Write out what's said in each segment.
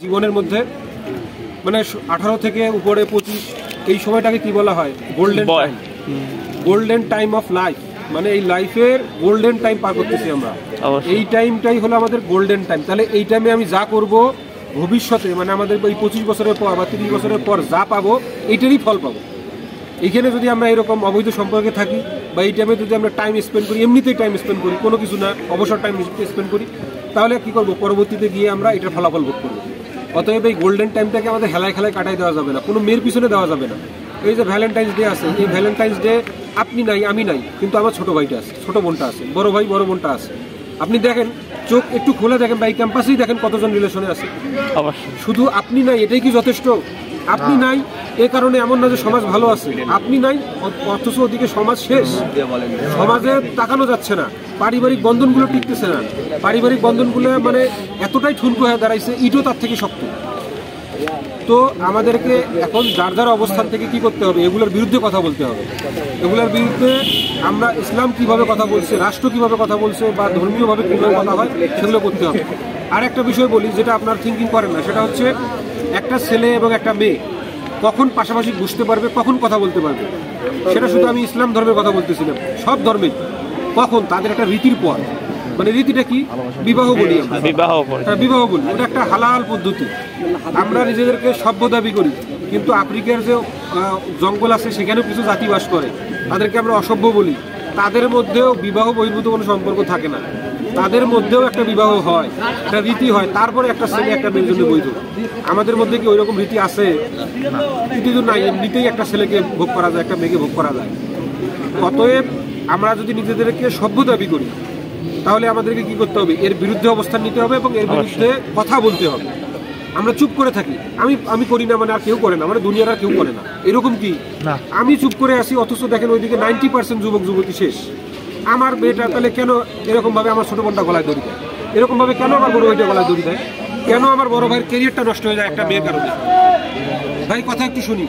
জীবনের মধ্যে মানে 18 থেকে উপরে 25 এই সময়টাকে কি বলা হয়? Golden time. Golden time of life, মানে এই লাইফের গোল্ডেন টাইম পার করতেছি আমরা। এই টাইমটাই হলো আমাদের গোল্ডেন টাইম। তাহলে এই টাইমে আমি যা করব ভবিষ্যতে, মানে আমাদের এই 25 বছরের পর বা 30 বছরের পর যা পাবো এইটারই ফল পাবো। এইখানে যদি আমরা এরকম অবৈধ সম্পর্কে থাকি বা এই টাইমে যদি আমরা টাইম স্পেন্ড করি, এমনিতেই টাইম স্পেন্ড করি, কোনো কিছু না, অবসর টাইম স্পেন্ড করি, তাহলে কি করব? পরবর্তীতে গিয়ে আমরা এটার ফলাফল ভোগ করবো। অতএব এই গোল্ডেন টাইমটাকে আমাদের হেলায় খেলায় কাটাই দেওয়া যাবে না, কোনো মেয়ের পিছনে দেওয়া যাবে না। এই যে ভ্যালেন্টাইন্স ডে আছে, এই ভ্যালেন্টাইন্স ডে আপনি নাই, আমি নাই, কিন্তু আমার ছোট ভাইটা আছে, ছোট বোনটা আছে, বড় ভাই বড় বোনটা আছে। আপনি দেখেন, চোখ একটু খুলে দেখেন বা এই ক্যাম্পাসেই দেখেন কতজন রিলেশনে আছে। শুধু আপনি নাই এটাই কি যথেষ্ট? আপনি নাই এ কারণে এমন না যে সমাজ ভালো আছে, আপনি নাই অথচ ওদিকে সমাজ শেষ, সমাজে তাকানো যাচ্ছে না, পারিবারিক বন্ধনগুলো টিকতেছে না, পারিবারিক বন্ধনগুলো মানে এতটাই ঠুনকো হয়ে দাঁড়াইছে, ইটও তার থেকে শক্ত। তো আমাদেরকে এখন যার যার অবস্থান থেকে কি করতে হবে? এগুলোর বিরুদ্ধে কথা বলতে হবে। এগুলোর বিরুদ্ধে আমরা ইসলাম কিভাবে কথা বলছে, রাষ্ট্র কিভাবে কথা বলছে বা ধর্মীয়ভাবে কীভাবে কথা হয় সেগুলো করতে হবে। আর একটা বিষয় বলি যেটা আপনার থিঙ্কিং করেন না, সেটা হচ্ছে একটা ছেলে এবং একটা মেয়ে কখন পাশাপাশি বুঝতে পারবে, কখন কথা বলতে পারবে। সেটা শুধু আমি ইসলাম ধর্মের কথা বলতেছিলাম, সব ধর্মেই কখন তাদের একটা রীতির পর, মানে রীতিটা কি? বিবাহ বলি আমরা, বিবাহ বলি, ওটা একটা হালাল পদ্ধতি। আমরা নিজেদেরকে সভ্য দাবি করি, কিন্তু আফ্রিকার যে জঙ্গল আছে সেখানেও কিছু জাতি বাস করে, তাদেরকে আমরা অসভ্য বলি। তাদের মধ্যেও বিবাহ বহির্ভূত কোনো সম্পর্ক থাকে না, তাদের মধ্যেও একটা বিবাহ হয়, একটা রীতি হয়, তারপরে একটা ছেলে একটা মেয়ের জন্য বৈধ। আমাদের মধ্যে কি ওইরকম রীতি আছে? রীতি তো নাই, এমনিতেই একটা ছেলেকে ভোগ করা যায়, একটা মেয়েকে ভোগ করা যায়। অতএব আমরা যদি নিজেদেরকে সভ্য দাবি করি তাহলে আমাদেরকে কি করতে হবে? এর বিরুদ্ধে অবস্থান নিতে হবে এবং এর বিরুদ্ধে কথা বলতে হবে। আমরা চুপ করে থাকি, আমি করি না মানে আর কেউ করে না, মানে দুনিয়ার আর কেউ করে না, এরকম কি? আমি চুপ করে আসি, অথচ দেখেন ওইদিকে 90% যুবক যুবতী শেষ। আমার মেয়েটা তাহলে কেন এরকম ভাবে আমার ছোট বোনটা গলায় দড়ি দেয়? এরকম ভাবে কেন আমার বড় ভাইটা গলায় দড়ি দেয়? কেন আমার বড় ভাইয়ের ক্যারিয়ারটা নষ্ট হয়ে যায় একটা মেয়ের কারণে? ভাই কথা একটু শুনি,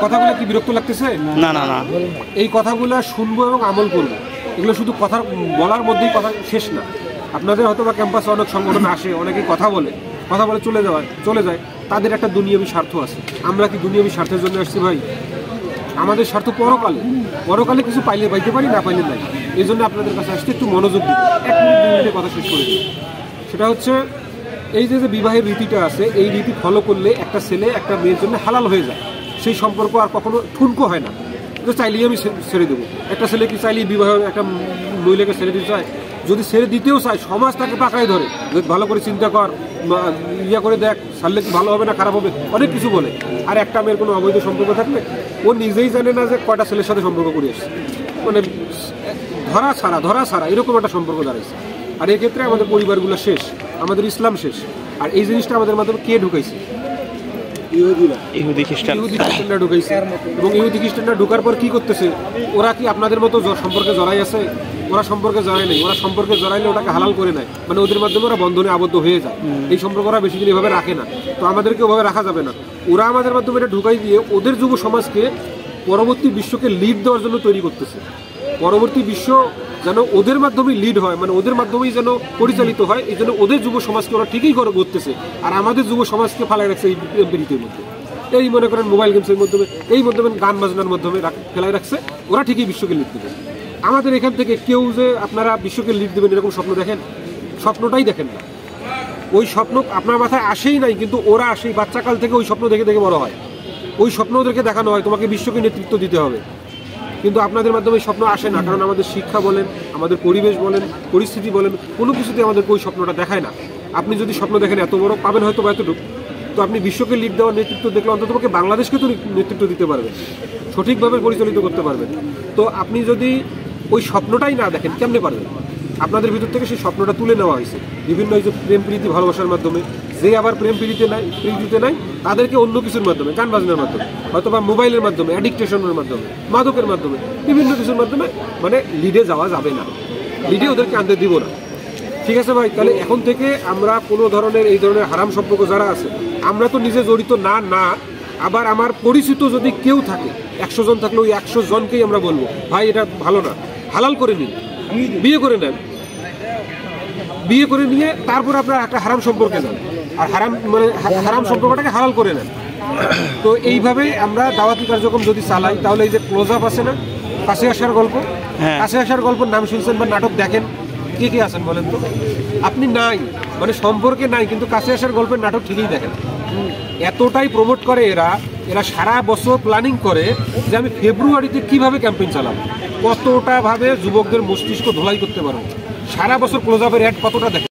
কথাগুলো কি বিরক্ত লাগতেছে? না না না, এই কথাগুলো শুনবো এবং আমল করবো। এগুলো শুধু কথা বলার মধ্যেই কথা শেষ না। আপনাদের হয়তো বা ক্যাম্পাসে অনেক সংগঠন আসে, অনেকে কথা বলে চলে যায়, তাদের একটা দুনিয়াবী স্বার্থ আছে। আমরা কি দুনিয়াবী স্বার্থের জন্য আসছি ভাই? আমাদের স্বার্থ পরকালে কিছু পাইতে পারি, না পাইলে নাই। এই জন্য আপনাদের কাছে আসতে একটু মনোযোগ দিন। 1 মিনিট 2 মিনিটে কথা শেষ করে দিন। সেটা হচ্ছে এই যে বিবাহের রীতিটা আছে, এই রীতি ফলো করলে একটা ছেলে একটা মেয়ের জন্য হালাল হয়ে যায়। সেই সম্পর্ক আর কখনো ঠুনকো হয় না। চাইলেই আমি ছেড়ে দেবো। একটা ছেলে কি চাইলেই বিবাহ একটা মহিলাকে ছেড়ে দিতে চায়? যদি ছেড়ে দিতেও চায়, সমাজ তাকে পাকায় ধরে, ভালো করে চিন্তা কর, ইয়া করে দেখ, ছাড়লে কি ভালো হবে না খারাপ হবে, অনেক কিছু বলে। আর একটা মেয়ের কোনো অবৈধ সম্পর্ক থাকলে ও নিজেই জানে না যে কয়টা ছেলের সাথে সম্পর্ক করে এসছে, মানে ধরা ছাড়া এরকম একটা সম্পর্ক দাঁড়াইছে। আর এক্ষেত্রে আমাদের পরিবারগুলো শেষ, আমাদের ইসলাম শেষ। আর এই জিনিসটা আমাদের মাধ্যমে কে ঢুকাইছে? ইহুদি খ্রিস্টানরা ঢুকাইছে। এবং ইহুদি খ্রিস্টানরা ঢুকার পর কি করতেছে? ওরা কি আপনাদের মতো সম্পর্কে জড়াই আছে? ওরা সম্পর্কে জড়াই নেই। ওরা সম্পর্কে জড়াইলে ওটাকে হালাল করে নেয়, মানে ওদের মাধ্যমে ওরা বন্ধনে আবদ্ধ হয়ে যায়। এই সম্পর্ক ওরা বেশি দিন এভাবে রাখে না। তো আমাদেরকে ওভাবে রাখা যাবে না। ওরা আমাদের মাধ্যমে এটা ঢুকাই দিয়ে ওদের যুব সমাজকে পরবর্তী বিশ্বকে লিড দেওয়ার জন্য তৈরি করতেছে। পরবর্তী বিশ্ব যেন ওদের মাধ্যমেই লিড হয়, মানে ওদের মাধ্যমেই যেন পরিচালিত হয়, এই জন্য ওদের যুব সমাজকে ওরা ঠিকই করতেছে। আর আমাদের যুব সমাজকে ফেলায় রাখছে এই রীতির মধ্যে। এই মনে করেন মোবাইল গেমসের মাধ্যমে, এই মাধ্যমে গান বাজনার মাধ্যমে ফেলায় রাখছে। ওরা ঠিকই বিশ্বকে লিড দেবে। আমাদের এখান থেকে কেউ যে আপনারা বিশ্বকে লিড দেবেন এরকম স্বপ্ন দেখেন? স্বপ্নটাই দেখেন না। ওই স্বপ্ন আপনার মাথায় আসেই নাই, কিন্তু ওরা সেই বাচ্চাকাল থেকে ওই স্বপ্ন দেখে দেখে বড় হয়। ওই স্বপ্ন ওদেরকে দেখানো হয় তোমাকে বিশ্বকে নেতৃত্ব দিতে হবে, কিন্তু আপনাদের মাধ্যমে স্বপ্ন আসে না। কারণ আমাদের শিক্ষা বলেন, আমাদের পরিবেশ বলেন, পরিস্থিতি বলেন, কোনো কিছুতে আমাদেরকে ওই স্বপ্নটা দেখায় না। আপনি যদি স্বপ্ন দেখেন এত বড়, পাবেন হয়তো বা এতটুকু। তো আপনি বিশ্বকে লিড দেওয়ার নেতৃত্ব দেখলে অন্তত পক্ষে বাংলাদেশকে তো নেতৃত্ব দিতে পারবেন, সঠিকভাবে পরিচালিত করতে পারবেন। তো আপনি যদি ওই স্বপ্নটাই না দেখেন কেমনে পারবেন? আপনাদের ভিতর থেকে সেই স্বপ্নটা তুলে নেওয়া হয়েছে বিভিন্ন এই যে প্রেম প্রীতি ভালোবাসার মাধ্যমে। যে আবার প্রেম প্রীতিতে নাই তাদেরকে অন্য কিছুর মাধ্যমে, গান বাজনার মাধ্যমে, হয়তো বা মোবাইলের মাধ্যমে, অ্যাডিকটেশনের মাধ্যমে, মাদকের মাধ্যমে, বিভিন্ন কিছুর মাধ্যমে মানে লিডে যাওয়া যাবে না, লিডে ওদেরকে আনতে দিব না। ঠিক আছে ভাই? তাহলে এখন থেকে আমরা কোনো ধরনের এই ধরনের হারাম সম্পর্ক যারা আছে, আমরা তো নিজে জড়িত না, আবার আমার পরিচিত যদি কেউ থাকে, 100 জন থাকলে ওই 100 জনকেই আমরা বলবো ভাই এটা ভালো না, হালাল করে নিন, বিয়ে করে নেন, বিয়ে করে নিয়ে তারপর আপনার একটা হারাম সম্পর্কে যান। আর হারাম মানে হারাম সম্পর্কটাকে হালাল করে নেন। তো এইভাবেই আমরা দাওয়াতি কার্যক্রম যদি চালাই তাহলে এই যে ক্লোজ আপ আছে না, কাছে আসার গল্প, কাছে আসার গল্পের নাম শুনছেন বা নাটক দেখেন, কে কে আছেন বলেন তো? আপনি নাই মানে সম্পর্কে নাই, কিন্তু কাছে আসার গল্পের নাটক ঠিকই দেখেন। এতটাই প্রমোট করে এরা সারা বছর প্ল্যানিং করে যে আমি ফেব্রুয়ারিতে কিভাবে ক্যাম্পেইন চালাবো, কতটা ভাবে যুবকদের মস্তিষ্ক ধোলাই করতে পারবো, সারা বছর ক্লোজ আপের অ্যাড কতটা দেখে।